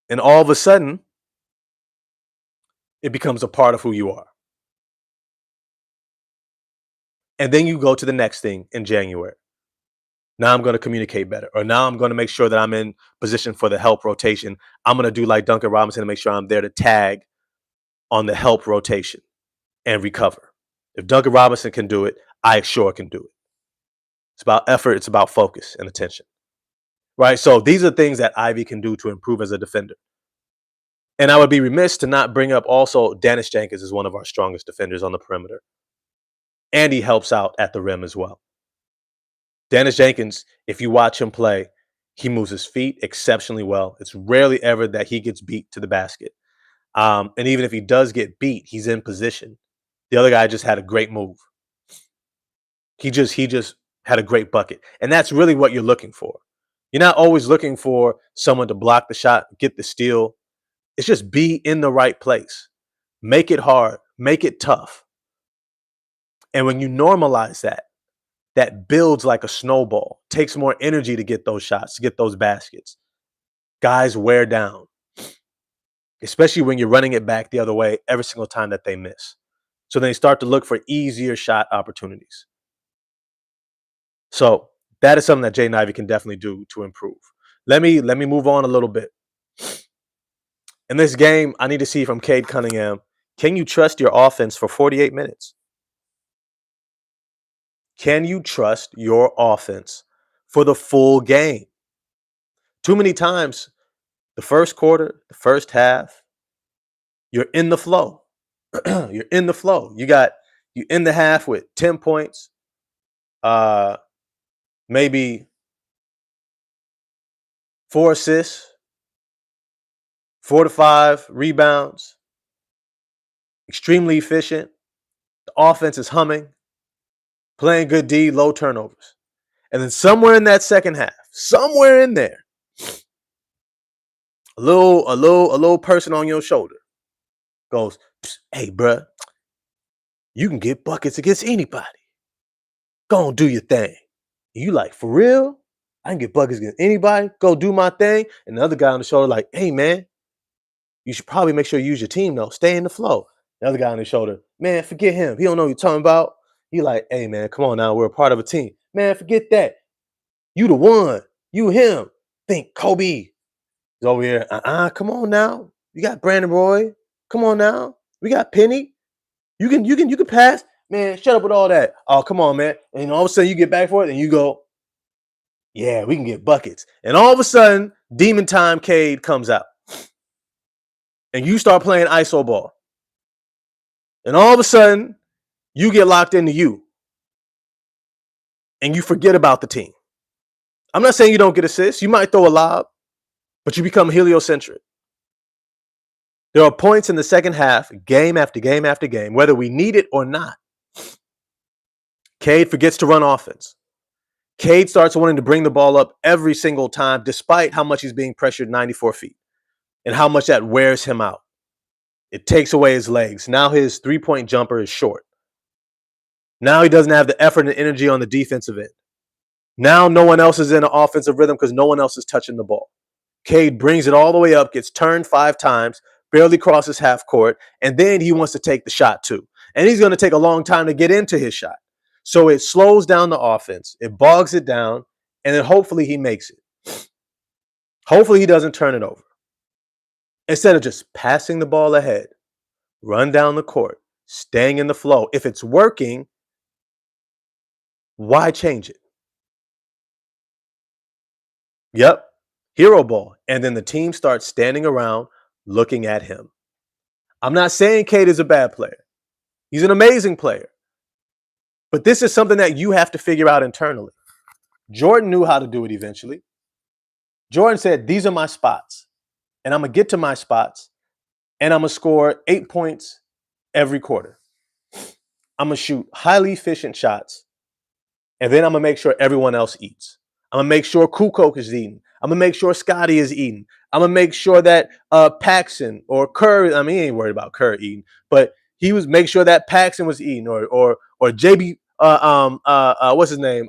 And all of a sudden, it becomes a part of who you are. And then you go to the next thing in January. Now I'm going to communicate better. Or now I'm going to make sure that I'm in position for the help rotation. I'm going to do like Duncan Robinson and make sure I'm there to tag on the help rotation and recover. If Duncan Robinson can do it, I sure can do it. It's about effort. It's about focus and attention. Right? So these are things that Ivy can do to improve as a defender. And I would be remiss to not bring up also Dennis Jenkins is one of our strongest defenders on the perimeter. And he helps out at the rim as well. Dennis Jenkins, if you watch him play, he moves his feet exceptionally well. It's rarely ever that he gets beat to the basket. And even if he does get beat, he's in position. The other guy just had a great move. He just had a great bucket. And that's really what you're looking for. You're not always looking for someone to block the shot, get the steal. It's just be in the right place. Make it hard. Make it tough. And when you normalize that, that builds like a snowball. Takes more energy to get those shots, to get those baskets. Guys wear down, especially when you're running it back the other way every single time that they miss. So they start to look for easier shot opportunities. So that is something that Jaden Ivey can definitely do to improve. Let me move on a little bit. In this game, I need to see from Cade Cunningham, can you trust your offense for 48 minutes? Can you trust your offense for the full game? Too many times, the first quarter, the first half, you're in the flow. You're in the flow. You in the half with 10 points, maybe 4 assists, 4 to 5 rebounds, extremely efficient. The offense is humming, playing good D, low turnovers. And then somewhere in that second half, somewhere in there, a little person on your shoulder goes, hey, bruh, you can get buckets against anybody. Go on, do your thing. You like, for real? I can get buckets against anybody. Go do my thing. And the other guy on the shoulder like, hey, man, you should probably make sure you use your team, though. Stay in the flow. The other guy on the shoulder, man, forget him. He don't know what you're talking about. You like, hey, man, come on now. We're a part of a team. Man, forget that. You the one. You him. Think Kobe. He's over here. Come on now. You got Brandon Roy. Come on now. We got Penny. You can pass. Man, shut up with all that. Oh, come on, man. And all of a sudden you get back for it and you go, yeah, we can get buckets. And all of a sudden, Demon Time Cade comes out. And you start playing ISO ball. And all of a sudden, you get locked into you. And you forget about the team. I'm not saying you don't get assists. You might throw a lob, but you become heliocentric. There are points in the second half, game after game after game, whether we need it or not. Cade forgets to run offense. Cade starts wanting to bring the ball up every single time, despite how much he's being pressured 94 feet and how much that wears him out. It takes away his legs. Now his three-point jumper is short. Now he doesn't have the effort and energy on the defensive end. Now no one else is in an offensive rhythm because no one else is touching the ball. Cade brings it all the way up, gets turned 5 times, barely crosses half court, and then he wants to take the shot too. And he's going to take a long time to get into his shot. So it slows down the offense. It bogs it down, and then hopefully he makes it. Hopefully he doesn't turn it over. Instead of just passing the ball ahead, run down the court, staying in the flow. If it's working, why change it? Yep, hero ball. And then the team starts standing around looking at him. I'm not saying Cade is a bad player. He's an amazing player. But this is something that you have to figure out internally. Jordan knew how to do it eventually. Jordan said, these are my spots. And I'm going to get to my spots. And I'm going to score 8 points every quarter. I'm going to shoot highly efficient shots. And then I'm going to make sure everyone else eats. I'm going to make sure Kukoc is eating. I'm going to make sure Scotty is eating. I'm going to make sure that Paxson or Kerr, I mean, he ain't worried about Kerr eating, but he was make sure that Paxson was eating or JB, what's his name?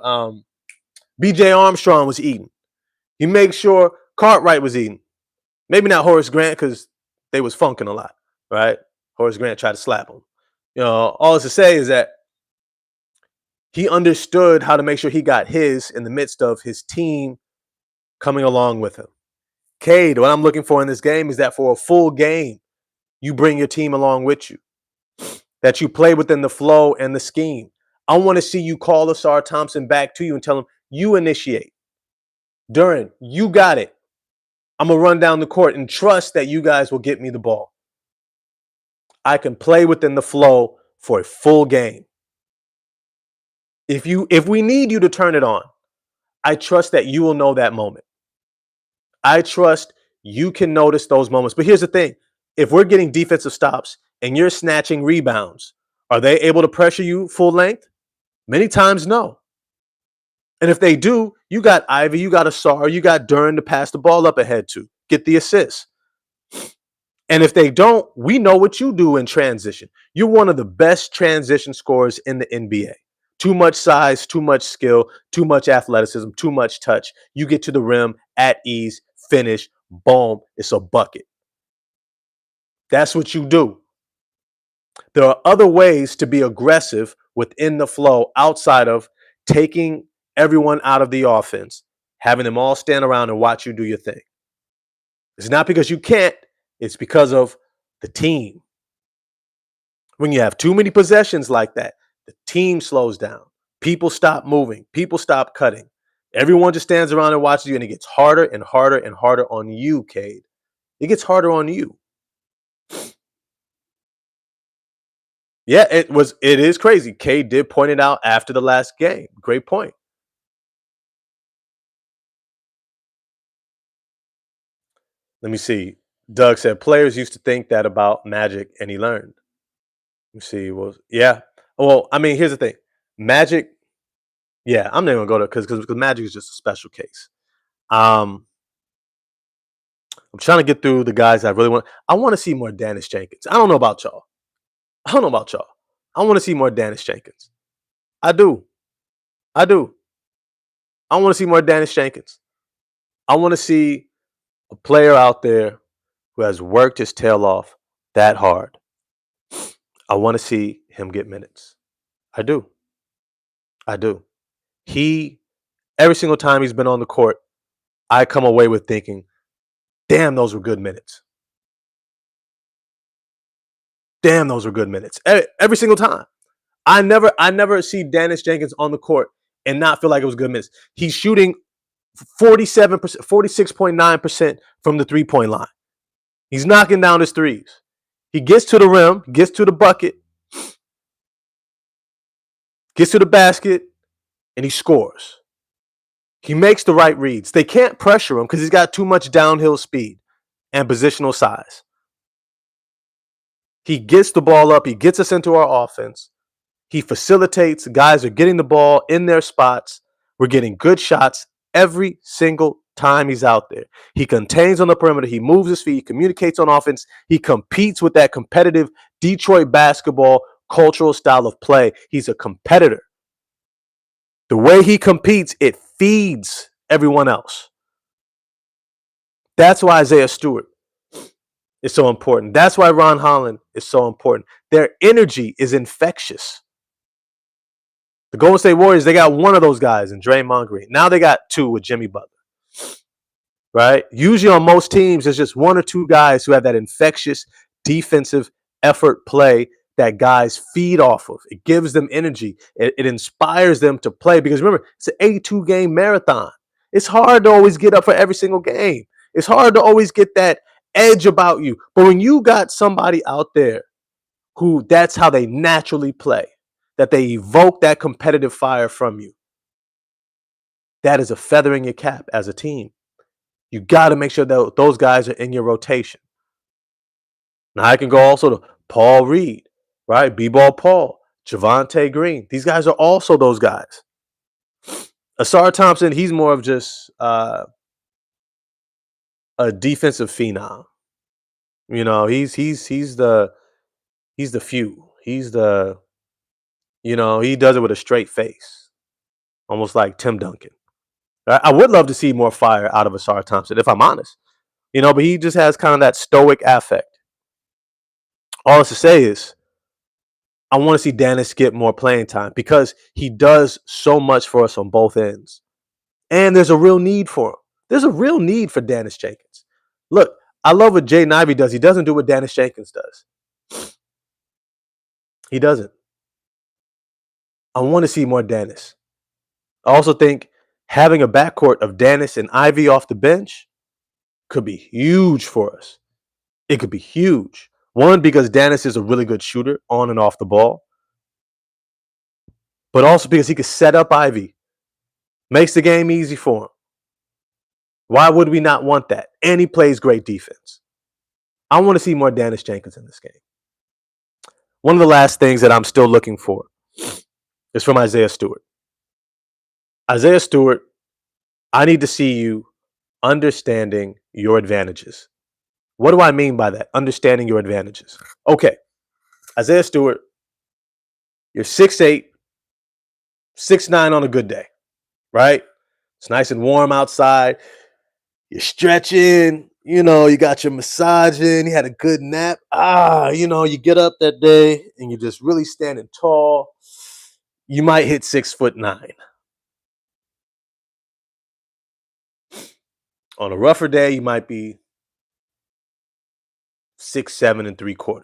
BJ Armstrong was eating. He makes sure Cartwright was eating. Maybe not Horace Grant because they was funking a lot, right? Horace Grant tried to slap him. You know, all to say is that he understood how to make sure he got his in the midst of his team coming along with him. Cade, what I'm looking for in this game is that for a full game, you bring your team along with you, that you play within the flow and the scheme. I want to see you call Asar Thompson back to you and tell him, you initiate. Duran, you got it. I'm going to run down the court and trust that you guys will get me the ball. I can play within the flow for a full game. If we need you to turn it on, I trust that you will know that moment. I trust you can notice those moments. But here's the thing. If we're getting defensive stops and you're snatching rebounds, are they able to pressure you full length? Many times, no. And if they do, you got Ivy, you got Asar, you got Duran to pass the ball up ahead to, get the assist. And if they don't, we know what you do in transition. You're one of the best transition scorers in the NBA. Too much size, too much skill, too much athleticism, too much touch. You get to the rim at ease, finish, boom, it's a bucket. That's what you do. There are other ways to be aggressive within the flow outside of taking everyone out of the offense, having them all stand around and watch you do your thing. It's not because you can't, it's because of the team. When you have too many possessions like that, the team slows down. People stop moving. People stop cutting. Everyone just stands around and watches you, and it gets harder and harder and harder on you, Cade. It gets harder on you. Yeah, it is crazy. Cade did point it out after the last game. Great point. Let me see. Doug said players used to think that about Magic, and he learned. Let me see. Well, yeah. Well, I mean, here's the thing. Magic. Yeah, I'm not gonna go to because Magic is just a special case. I'm trying to get through the guys I really want. I want to see more Dennis Jenkins. I don't know about y'all. I don't know about y'all. I want to see more Dennis Jenkins. I do. I do. I want to see more Dennis Jenkins. I want to see a player out there who has worked his tail off that hard. I want to see him get minutes. I do. I do. He, every single time he's been on the court, I come away with thinking, damn, those were good minutes. Damn, those were good minutes. Every single time. I never see Dennis Jenkins on the court and not feel like it was good minutes. He's shooting 47%, 46.9% from the three-point line. He's knocking down his threes. He gets to the rim, gets to the bucket, gets to the basket, and he scores. He makes the right reads. They can't pressure him because he's got too much downhill speed and positional size. He gets the ball up. He gets us into our offense. He facilitates. Guys are getting the ball in their spots. We're getting good shots every single time he's out there. He contains on the perimeter. He moves his feet. He communicates on offense. He competes with that competitive Detroit basketball cultural style of play. He's a competitor. The way he competes, it feeds everyone else. That's why Isaiah Stewart is so important. That's why Ron Holland is so important. Their energy is infectious. The Golden State Warriors, they got one of those guys in Draymond Green. Now they got two with Jimmy Butler. Right? Usually on most teams, there's just one or two guys who have that infectious defensive effort play that guys feed off of. It gives them energy. It inspires them to play because remember, it's an 82-game marathon. It's hard to always get up for every single game. It's hard to always get that edge about you. But when you got somebody out there who that's how they naturally play, that they evoke that competitive fire from you, that is a feather in your cap as a team. You got to make sure that those guys are in your rotation. Now I can go also to Paul Reed, right? B-Ball Paul, Javonte Green. These guys are also those guys. Asar Thompson, he's more of just a defensive phenom. You know, he's the few. He's the, you know, he does it with a straight face, almost like Tim Duncan. I would love to see more fire out of Asar Thompson, if I'm honest. You know, but he just has kind of that stoic affect. All it's to say is, I want to see Dennis get more playing time because he does so much for us on both ends. And there's a real need for him. There's a real need for Dennis Jenkins. Look, I love what Jaden Ivey does. He doesn't do what Dennis Jenkins does. He doesn't. I want to see more Dennis. I also think having a backcourt of Dennis and Ivy off the bench could be huge for us. It could be huge. One, because Dennis is a really good shooter on and off the ball. But also because he could set up Ivy. Makes the game easy for him. Why would we not want that? And he plays great defense. I want to see more Dennis Jenkins in this game. One of the last things that I'm still looking for is from Isaiah Stewart. Isaiah Stewart, I need to see you understanding your advantages. What do I mean by that? Understanding your advantages. Okay, Isaiah Stewart, you're 6'8", 6'9" on a good day, right? It's nice and warm outside. You're stretching, you got your massage in, you had a good nap. You get up that day and you're just really standing tall. You might hit 6'9". On a rougher day, you might be 6'7 3/4".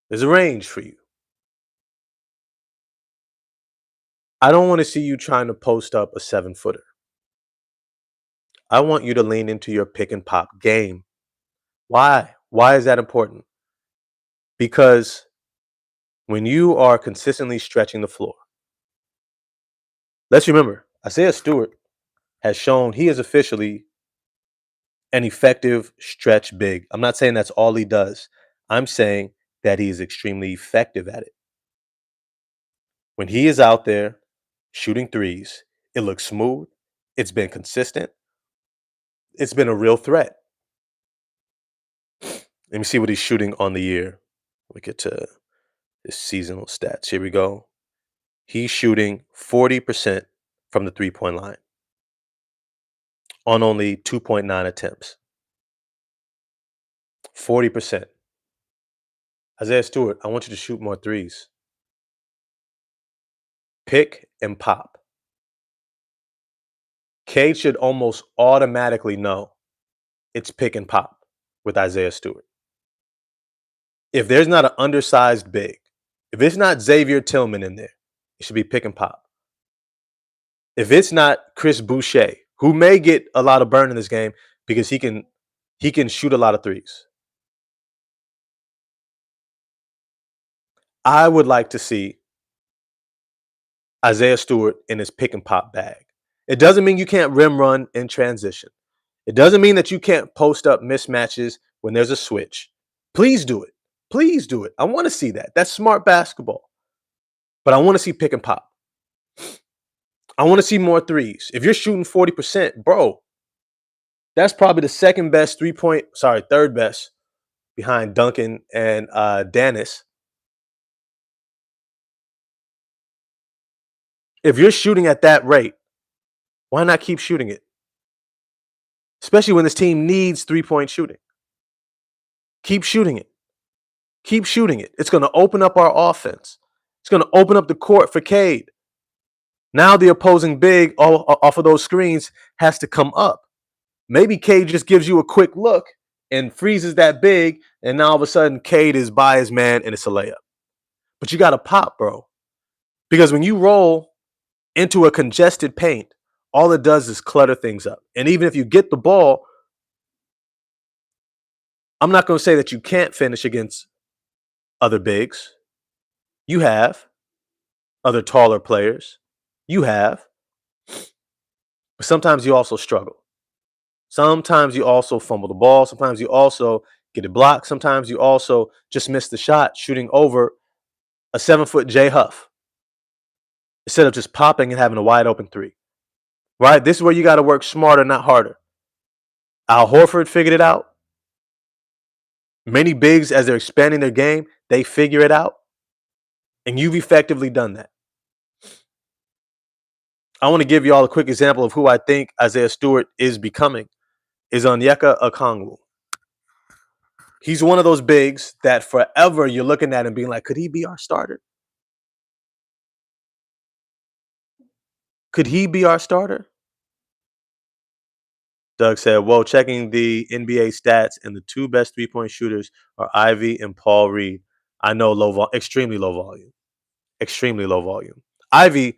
There's a range for you. I don't want to see you trying to post up a 7-footer. I want you to lean into your pick and pop game. Why? Why is that important? Because when you are consistently stretching the floor, let's remember, Isaiah Stewart has shown he is officially an effective stretch big. I'm not saying that's all he does. I'm saying that he is extremely effective at it. When he is out there shooting threes, it looks smooth. It's been consistent. It's been a real threat. Let me see what he's shooting on the year. We get to his seasonal stats. Here we go. He's shooting 40% from the three-point line on only 2.9 attempts. 40%. Isaiah Stewart, I want you to shoot more threes. Pick and pop. Cade should almost automatically know it's pick and pop with Isaiah Stewart. If there's not an undersized big, if it's not Xavier Tillman in there, it should be pick and pop. If it's not Chris Boucher, who may get a lot of burn in this game because he can shoot a lot of threes. I would like to see Isaiah Stewart in his pick and pop bag. It doesn't mean you can't rim run in transition. It doesn't mean that you can't post up mismatches when there's a switch. Please do it. Please do it. I want to see that. That's smart basketball. But I want to see pick and pop. I want to see more threes. If you're shooting 40%, bro, that's probably the third best behind Duncan and Dennis. If you're shooting at that rate, why not keep shooting it? Especially when this team needs three-point shooting. Keep shooting it. Keep shooting it. It's going to open up our offense. It's going to open up the court for Cade. Now the opposing big off of those screens has to come up. Maybe Cade just gives you a quick look and freezes that big, and now all of a sudden Cade is by his man and it's a layup. But you got to pop, bro. Because when you roll into a congested paint, all it does is clutter things up. And even if you get the ball, I'm not going to say that you can't finish against other bigs. You have other taller players. You have. But sometimes you also struggle. Sometimes you also fumble the ball. Sometimes you also get it blocked. Sometimes you also just miss the shot shooting over a 7-foot Jay Huff instead of just popping and having a wide open three. Right? This is where you got to work smarter, not harder. Al Horford figured it out. Many bigs, as they're expanding their game, they figure it out. And you've effectively done that. I want to give you all a quick example of who I think Isaiah Stewart is becoming. Is Onyeka Okongwu. He's one of those bigs that forever you're looking at and being like, could he be our starter? Could he be our starter? Doug said, well, checking the NBA stats, and the two best three-point shooters are Ivy and Paul Reed. I know extremely low volume. Extremely low volume. Ivy,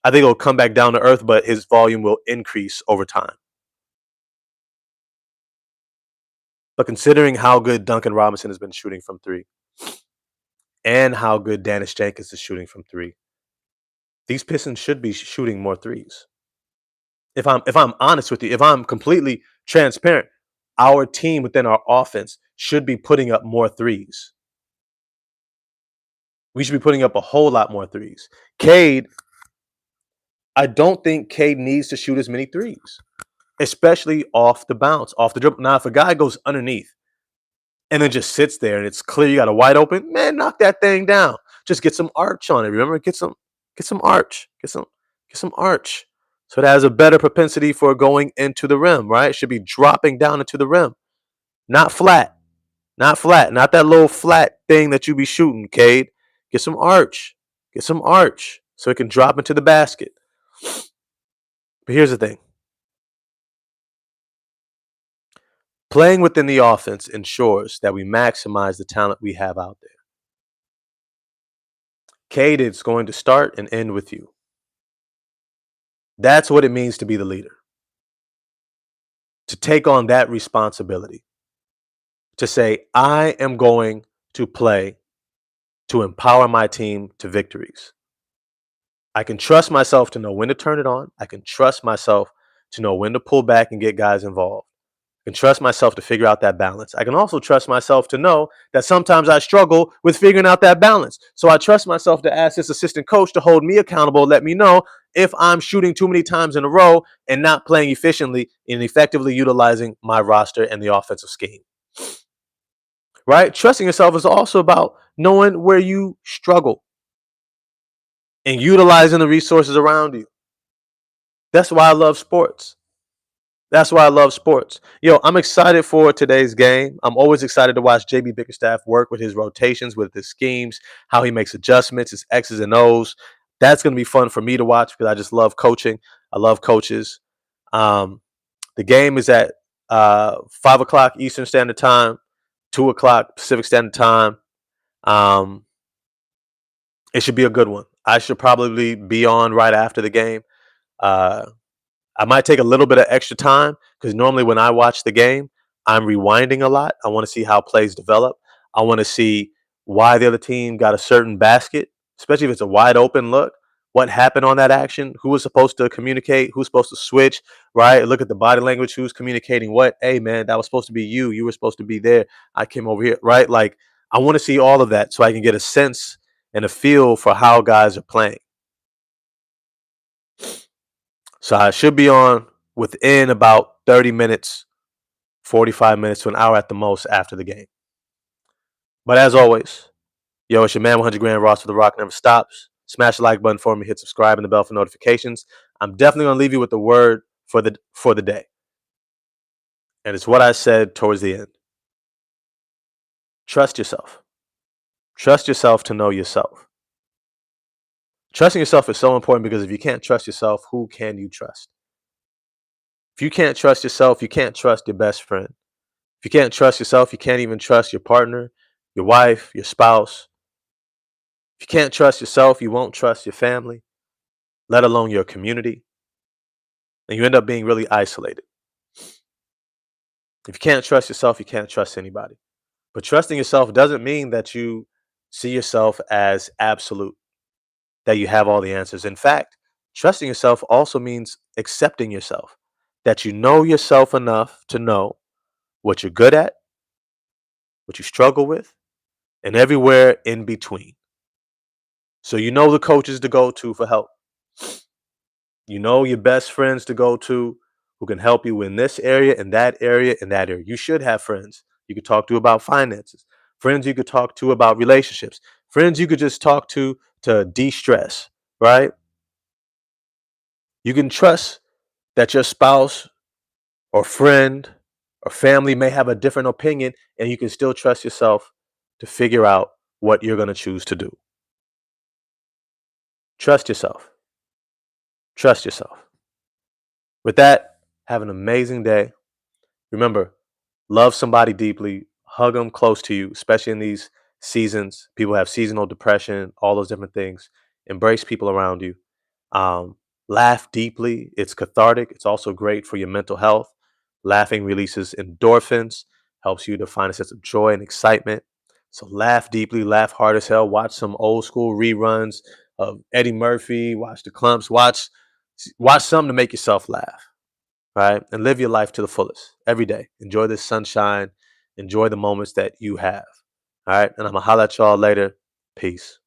I think, will come back down to earth, but his volume will increase over time. But considering how good Duncan Robinson has been shooting from three and how good Dennis Jenkins is shooting from three, these Pistons should be shooting more threes. If I'm honest with you, if I'm completely transparent, our team within our offense should be putting up more threes. We should be putting up a whole lot more threes. Cade, I don't think Cade needs to shoot as many threes, especially off the bounce, off the dribble. Now, if a guy goes underneath and then just sits there and it's clear you got a wide open, man, knock that thing down. Just get some arch on it. Remember, get some arch. Get some arch. So it has a better propensity for going into the rim, right? It should be dropping down into the rim. Not flat. Not flat. Not that little flat thing that you be shooting, Cade. Get some arch. Get some arch. So it can drop into the basket. But here's the thing. Playing within the offense ensures that we maximize the talent we have out there. Cade is going to start and end with you. That's what it means to be the leader. To take on that responsibility. To say, I am going to play to empower my team to victories. I can trust myself to know when to turn it on. I can trust myself to know when to pull back and get guys involved. I can trust myself to figure out that balance. I can also trust myself to know that sometimes I struggle with figuring out that balance. So I trust myself to ask this assistant coach to hold me accountable, let me know if I'm shooting too many times in a row and not playing efficiently and effectively utilizing my roster and the offensive scheme. Right? Trusting yourself is also about knowing where you struggle and utilizing the resources around you. That's why I love sports. That's why I love sports. Yo, I'm excited for today's game. I'm always excited to watch JB Bickerstaff work with his rotations, with his schemes, how he makes adjustments, his X's and O's. That's going to be fun for me to watch because I just love coaching. I love coaches. The game is at 5 o'clock Eastern Standard Time, 2 o'clock Pacific Standard Time. It should be a good one. I should probably be on right after the game. I might take a little bit of extra time because normally when I watch the game, I'm rewinding a lot. I want to see how plays develop. I want to see why the other team got a certain basket, especially if it's a wide open look. What happened on that action? Who was supposed to communicate? Who's supposed to switch? Right? Look at the body language. Who's communicating what? Hey, man, that was supposed to be you. You were supposed to be there. I came over here. Right? Like, I want to see all of that so I can get a sense and a feel for how guys are playing. So I should be on within about 30 minutes, 45 minutes to an hour at the most after the game. But as always, yo, it's your man 100 Grand Ross for The Rock Never Stops. Smash the like button for me, hit subscribe and the bell for notifications. I'm definitely going to leave you with the word for the day. And it's what I said towards the end. Trust yourself. Trust yourself to know yourself. Trusting yourself is so important because if you can't trust yourself, who can you trust? If you can't trust yourself, you can't trust your best friend. If you can't trust yourself, you can't even trust your partner, your wife, your spouse. If you can't trust yourself, you won't trust your family, let alone your community. And you end up being really isolated. If you can't trust yourself, you can't trust anybody. But trusting yourself doesn't mean that you see yourself as absolute, that you have all the answers. In fact, trusting yourself also means accepting yourself, that you know yourself enough to know what you're good at, what you struggle with, and everywhere in between. So you know the coaches to go to for help. You know your best friends to go to who can help you in this area, in that area, in that area. You should have friends you could talk to about finances, friends you could talk to about relationships, friends you could just talk to de-stress, right? You can trust that your spouse or friend or family may have a different opinion, and you can still trust yourself to figure out what you're going to choose to do. Trust yourself. Trust yourself. With that, have an amazing day. Remember, love somebody deeply, hug them close to you, especially in these seasons. People have seasonal depression, all those different things. Embrace people around you. Um, Laugh deeply. It's cathartic. It's also great for your mental health. Laughing releases endorphins, helps you to find a sense of joy and excitement. So laugh deeply, laugh hard as hell. Watch some old school reruns of Eddie Murphy. Watch the Clumps. Watch something to make yourself laugh, right? And live your life to the fullest every day. Enjoy the sunshine. Enjoy the moments that you have. All right. And I'm going to holler at y'all later. Peace.